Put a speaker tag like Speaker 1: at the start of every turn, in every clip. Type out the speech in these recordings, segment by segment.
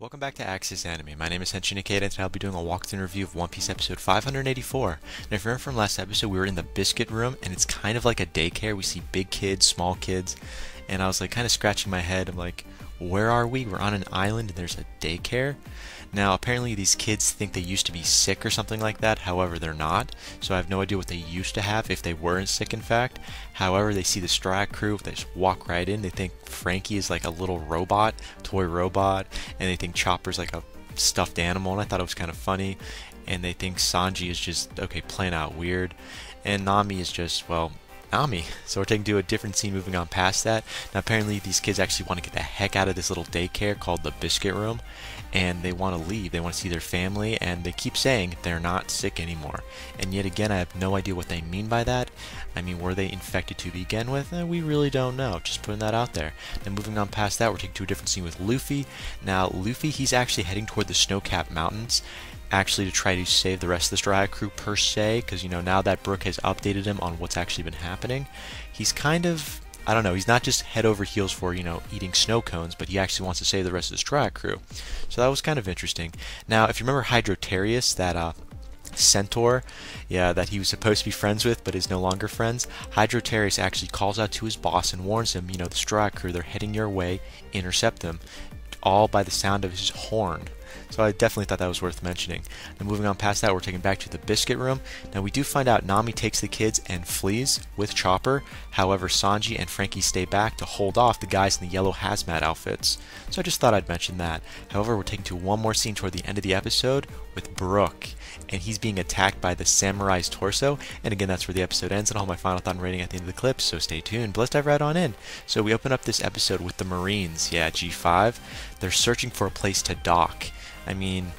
Speaker 1: Welcome back to Axis Anime. My name is Henshin Ikeda, and today I'll be doing a walkthrough review of One Piece episode 584. And if you remember from last episode, we were in the biscuit room, and it's kind of like a daycare. We see big kids, small kids, and I was like kind of scratching my head. I'm like, where are we? We're on an island, and there's a daycare. Now, apparently these kids think they used to be sick or something like that. However, they're not. So I have no idea what they used to have, if they weren't sick, in fact. However, they see the Straw Hat crew. They just walk right in. They think Frankie is like a little robot, toy robot. And they think Chopper's like a stuffed animal. And I thought it was kind of funny. And they think Sanji is just, okay, playing out weird. And Nami is just, well, Nami. So we're taking to a different scene moving on past that. Now apparently these kids actually want to get the heck out of this little daycare called the Biscuit Room, and they want to leave. They want to see their family, and they keep saying they're not sick anymore. And yet again, I have no idea what they mean by that. I mean, were they infected to begin with? We really don't know. Just putting that out there. Then moving on past that, we're taking to a different scene with Luffy. Now Luffy, he's actually heading toward the snow-capped mountains, actually to try to save the rest of the Straw Hat crew per se, because now that Brook has updated him on what's actually been happening, he's kind of, I don't know, he's not just head over heels for eating snow cones, but he actually wants to save the rest of the Straw Hat crew. So that was kind of interesting. Now if you remember Hydroterius, that centaur, that he was supposed to be friends with but is no longer friends, Hydroterius actually calls out to his boss and warns him, the Straw Hat crew, they're heading your way, intercept them, all by the sound of his horn. So I definitely thought that was worth mentioning. And moving on past that, we're taken back to the biscuit room. Now we do find out Nami takes the kids and flees with Chopper. However, Sanji and Frankie stay back to hold off the guys in the yellow hazmat outfits. So I just thought I'd mention that. However, we're taken to one more scene toward the end of the episode with Brook, and he's being attacked by the samurai's torso. And again, that's where the episode ends, and I'll have my final thought and rating at the end of the clip, so stay tuned. But let's dive right on in. So we open up this episode with the Marines, G5. They're searching for a place to dock. I mean,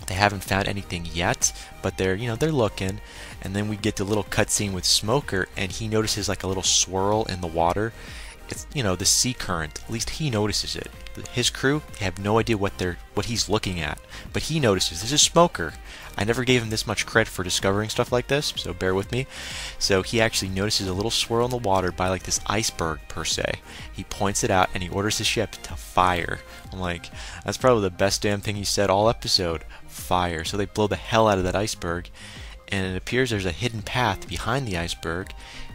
Speaker 1: they haven't found anything yet, but they're looking. And then we get the little cutscene with Smoker, and he notices like a little swirl in the water. It's the sea current. At least he notices it. His crew, they have no idea what he's looking at, but he notices. This is Smoker. I never gave him this much credit for discovering stuff like this, so bear with me. So he actually notices a little swirl in the water by like this iceberg per se. He points it out and he orders his ship to fire. I'm like, that's probably the best damn thing he said all episode. Fire. So they blow the hell out of that iceberg, and it appears there's a hidden path behind the iceberg,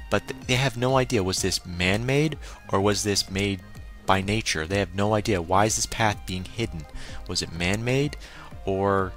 Speaker 1: but they have no idea, was this man-made or was this made by nature? They have no idea. Why is this path being hidden? Was it man-made, or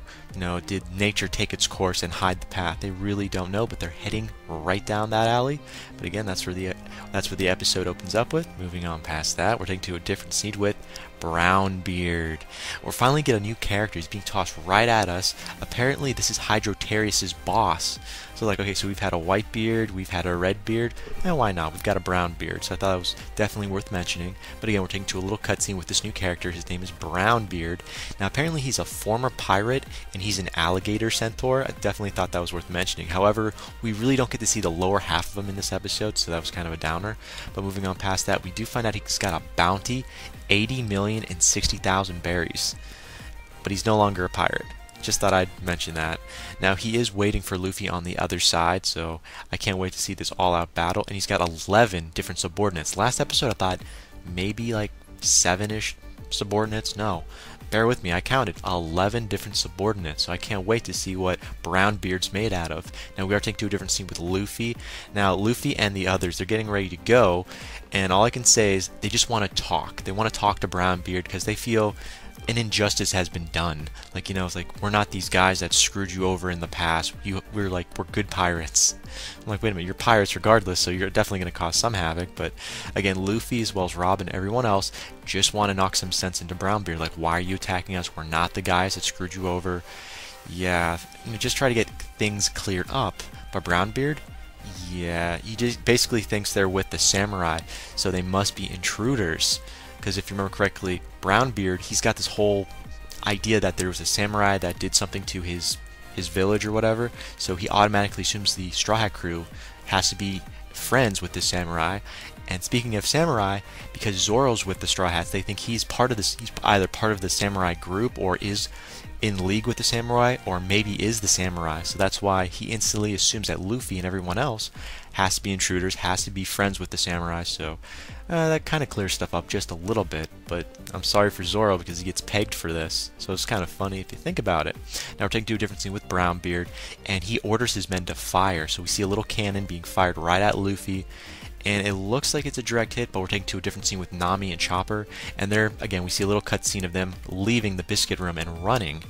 Speaker 1: did nature take its course and hide the path? They really don't know, but they're heading right down that alley. But again, that's where the episode opens up with. Moving on past that, we're taken to a different scene with Brownbeard. We're finally get a new character. He's being tossed right at us. Apparently, this is Hydroterius' boss. So like, okay, so we've had a white beard, we've had a red beard, and why not? We've got a brown beard. So I thought it was definitely worth mentioning. But again, we're taken to a little cutscene with this new character. His name is Brownbeard. Now apparently he's a former pirate, and he's an alligator centaur. I definitely thought that was worth mentioning. However, we really don't get to see the lower half of him in this episode, so that was kind of a downer. But moving on past that, we do find out he's got a bounty, 80,060,000 berries. But he's no longer a pirate. Just thought I'd mention that. Now he is waiting for Luffy on the other side, so I can't wait to see this all-out battle. And he's got 11 different subordinates. Last episode I thought maybe like 7-ish subordinates. No, bear with me, I counted 11 different subordinates, so I can't wait to see what Brownbeard's made out of. Now we are taking to a different scene with Luffy. Now Luffy and the others, they're getting ready to go, and all I can say is they just want to talk. They want to talk to Brownbeard because they feel an injustice has been done. Like, it's like, we're not these guys that screwed you over in the past. We're good pirates. I'm like, wait a minute, you're pirates regardless, so you're definitely going to cause some havoc. But again, Luffy as well as Rob and everyone else just want to knock some sense into Brownbeard. Like, why are you attacking us? We're not the guys that screwed you over. Yeah, just try to get things cleared up. But Brownbeard, he just basically thinks they're with the samurai, so they must be intruders. Because if you remember correctly, Brownbeard, he's got this whole idea that there was a samurai that did something to his village or whatever, so he automatically assumes the Straw Hat crew has to be friends with this samurai, And speaking of samurai, because Zoro's with the Straw Hats, they think he's part of this. He's either part of the samurai group or is in league with the samurai, or maybe is the samurai. So that's why he instantly assumes that Luffy and everyone else has to be intruders, has to be friends with the samurai. So that kind of clears stuff up just a little bit, but I'm sorry for Zoro because he gets pegged for this. So it's kind of funny if you think about it. Now we're taking to a different scene with Brownbeard, and he orders his men to fire. So we see a little cannon being fired right at Luffy, and it looks like it's a direct hit, but we're taking to a different scene with Nami and Chopper, and there, again, we see a little cutscene of them leaving the biscuit room and running.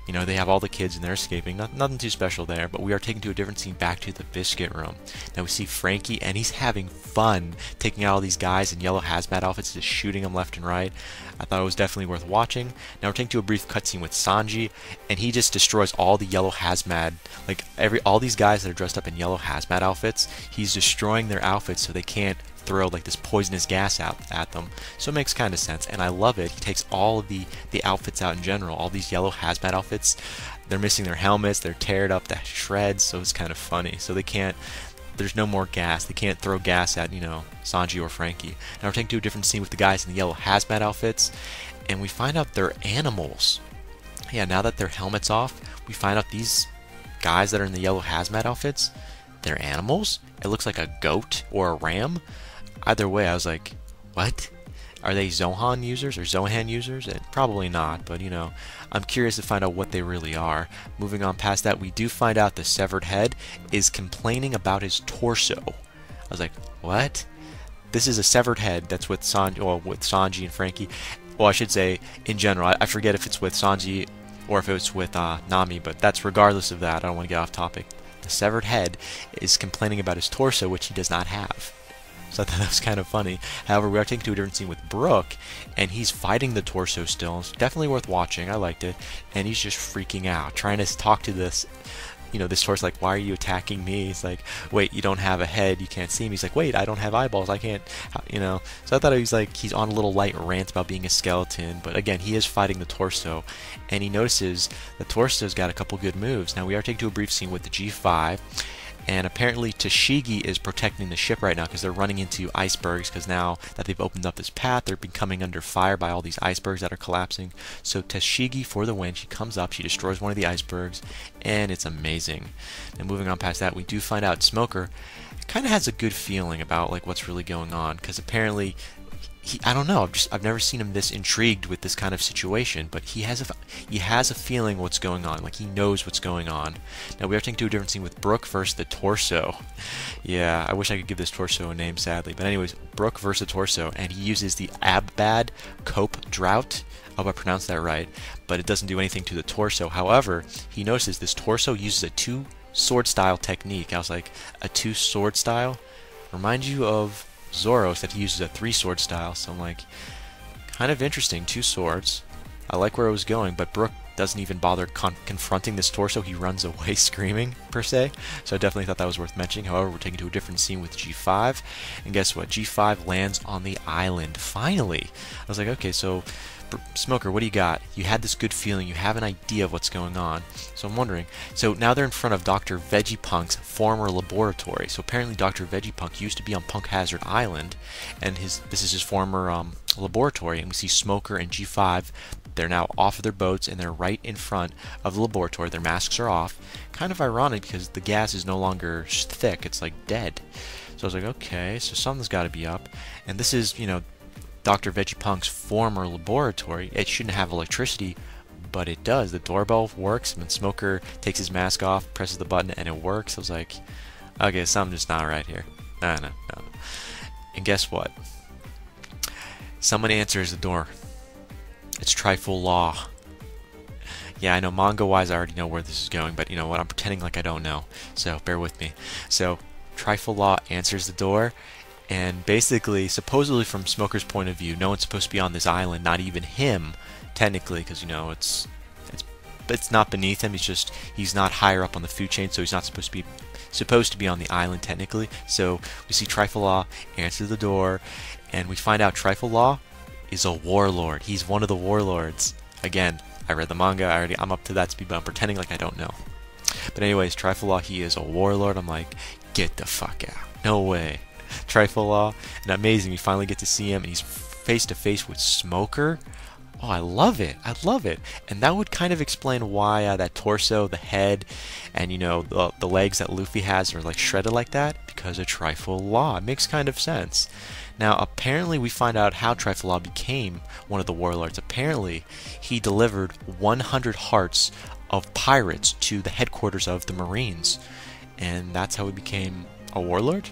Speaker 1: You know, they have all the kids and they're escaping. Nothing too special there, but we are taken to a different scene back to the biscuit room. Now we see Frankie, and he's having fun taking out all these guys in yellow hazmat outfits, just shooting them left and right. I thought it was definitely worth watching. Now we're taken to a brief cutscene with Sanji, and he just destroys all the yellow hazmat, like all these guys that are dressed up in yellow hazmat outfits. He's destroying their outfits so they can't throw like this poisonous gas out at them. So it makes kind of sense, and I love it. He takes all of the outfits out in general, all these yellow hazmat outfits. They're missing their helmets, they're teared up to shreds, so it's kind of funny. So they can't, there's no more gas. They can't throw gas at, you know, Sanji or Frankie. Now we're taken to a different scene with the guys in the yellow hazmat outfits, and we find out they're animals. Yeah, now that their helmet's off, we find out these guys that are in the yellow hazmat outfits, they're animals. It looks like a goat or a ram. Either way, I was like, what? Are they Zohan users or Zohan users? Probably not, but you know, I'm curious to find out what they really are. Moving on past that, we do find out the severed head is complaining about his torso. I was like, what? This is a severed head that's with Sanji and Frankie. Well, I should say in general. I forget if it's with Sanji or if it's with Nami, but that's regardless of that. I don't want to get off topic. The severed head is complaining about his torso, which he does not have. So I thought that was kind of funny. However, we are taken to a different scene with Brook, and he's fighting the torso still. It's definitely worth watching. I liked it. And he's just freaking out, trying to talk to this, you know, this torso, like, why are you attacking me? He's like, wait, you don't have a head, you can't see me. He's like, wait, I don't have eyeballs, I can't, you know. So I thought he was like, he's on a little light rant about being a skeleton, but again, he is fighting the torso, and he notices the torso's got a couple good moves. Now we are taken to a brief scene with the G5, and apparently Tashigi is protecting the ship right now because they're running into icebergs, because now that they've opened up this path, they're becoming under fire by all these icebergs that are collapsing. So Tashigi for the win. She comes up, she destroys one of the icebergs, and it's amazing. And moving on past that, we do find out Smoker kind of has a good feeling about like what's really going on, because apparently I don't know, I've never seen him this intrigued with this kind of situation, but he has a feeling what's going on, like he knows what's going on. Now we are taking to a different scene with Brook versus the torso. Yeah, I wish I could give this torso a name, sadly, but anyways, Brook versus the torso, and he uses the Abbad Cope Drought. I hope I pronounced that right, but it doesn't do anything to the torso. However, he notices this torso uses a two sword style technique. I was like, a two sword style? Reminds you of Zoro, said he uses a three sword style, so I'm like, kind of interesting, two swords. I like where it was going, but Brook doesn't even bother confronting this torso. He runs away screaming, per se, so I definitely thought that was worth mentioning. However, we're taken to a different scene with G5, and guess what? G5 lands on the island, finally. I was like, okay, so Smoker, what do you got? You had this good feeling, you have an idea of what's going on. So I'm wondering, so now they're in front of Dr. Vegepunk's former laboratory. So apparently Dr. Vegepunk used to be on Punk Hazard Island, and this is his former laboratory, and we see Smoker and G5. They're now off of their boats, and they're right in front of the laboratory. Their masks are off. Kind of ironic because the gas is no longer thick, it's like dead. So I was like, okay, so something's got to be up. And this is, you know, Dr. Vegepunk's former laboratory. It shouldn't have electricity, but it does. The doorbell works. When Smoker takes his mask off, presses the button, and it works. I was like, okay, something's just not right here. No. And guess what? Someone answers the door. It's Trifle Law. Yeah, I know, manga-wise, I already know where this is going, but you know what? I'm pretending like I don't know, so bear with me. So, Trifle Law answers the door, and basically, supposedly from Smoker's point of view, no one's supposed to be on this island, not even him, technically, because, you know, it's not beneath him. He's not higher up on the food chain, so he's not supposed to be on the island, technically. So we see Trifle Law answer the door, and we find out Trifle Law is a warlord. He's one of the warlords. Again, I read the manga, I'm up to that speed, but I'm pretending like I don't know. But anyways, Trifle Law, he is a warlord. I'm like, get the fuck out. No way. Trifle Law. And amazing, we finally get to see him, and he's face to face with Smoker. Oh, I love it. I love it. And that would kind of explain why that torso, the head, and the legs that Luffy has are like shredded like that, because of Trifle Law. It makes kind of sense. Now, apparently we find out how Trifle Law became one of the warlords. Apparently, he delivered 100 hearts of pirates to the headquarters of the Marines. And that's how he became a warlord?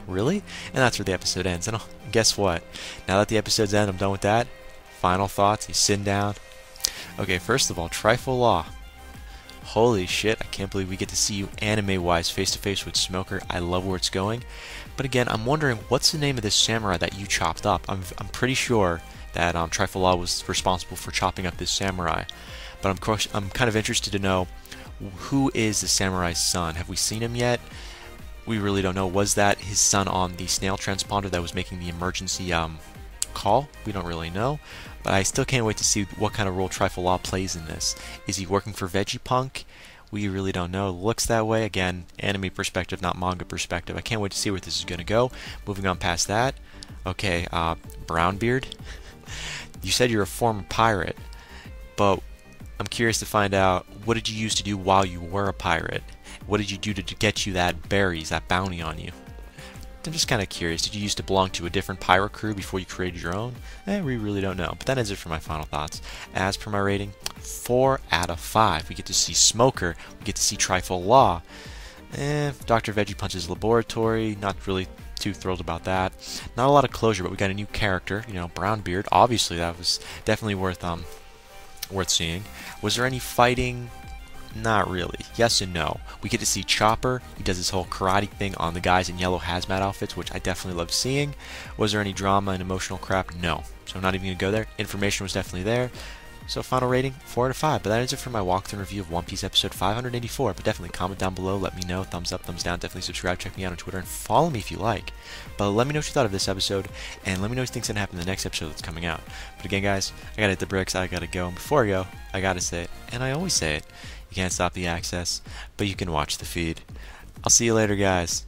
Speaker 1: Really? And that's where the episode ends. And guess what? Now that the episode's end, I'm done with that. Final thoughts. He's sitting down. Okay, first of all, Trifle Law. Holy shit, I can't believe we get to see you anime-wise face-to-face with Smoker. I love where it's going. But again, I'm wondering, what's the name of this samurai that you chopped up? I'm pretty sure that Trifle Law was responsible for chopping up this samurai. But I'm kind of interested to know, who is the samurai's son? Have we seen him yet? We really don't know. Was that his son on the snail transponder that was making the emergency call? We don't really know. But I still can't wait to see what kind of role Trifle Law plays in this. Is he working for Vegapunk? We really don't know. Looks that way. Again, anime perspective, not manga perspective. I can't wait to see where this is going to go. Moving on past that. Okay, Brownbeard. You said you're a former pirate, but I'm curious to find out, what did you use to do while you were a pirate? What did you do to get you that berries, that bounty on you? I'm just kind of curious. Did you used to belong to a different pirate crew before you created your own? We really don't know. But that is it for my final thoughts. As per my rating, 4 out of 5. We get to see Smoker. We get to see Trifle Law. Dr. Vegepunch's laboratory. Not really too thrilled about that. Not a lot of closure, but we got a new character. Brownbeard. Obviously, that was definitely worth seeing. Was there any fighting? Not really. Yes and no. We get to see Chopper. He does this whole karate thing on the guys in yellow hazmat outfits, which I definitely love seeing. Was there any drama and emotional crap? No. So I'm not even going to go there. Information was definitely there. So final rating, 4 out of 5. But that is it for my walkthrough review of One Piece episode 584. But definitely comment down below. Let me know. Thumbs up, thumbs down. Definitely subscribe. Check me out on Twitter. And follow me if you like. But let me know what you thought of this episode. And let me know what you think's going to happen in the next episode that's coming out. But again, guys, I got to hit the bricks. I got to go. And before I go, I got to say it. And I always say it. You can't stop the access, but you can watch the feed. I'll see you later, guys.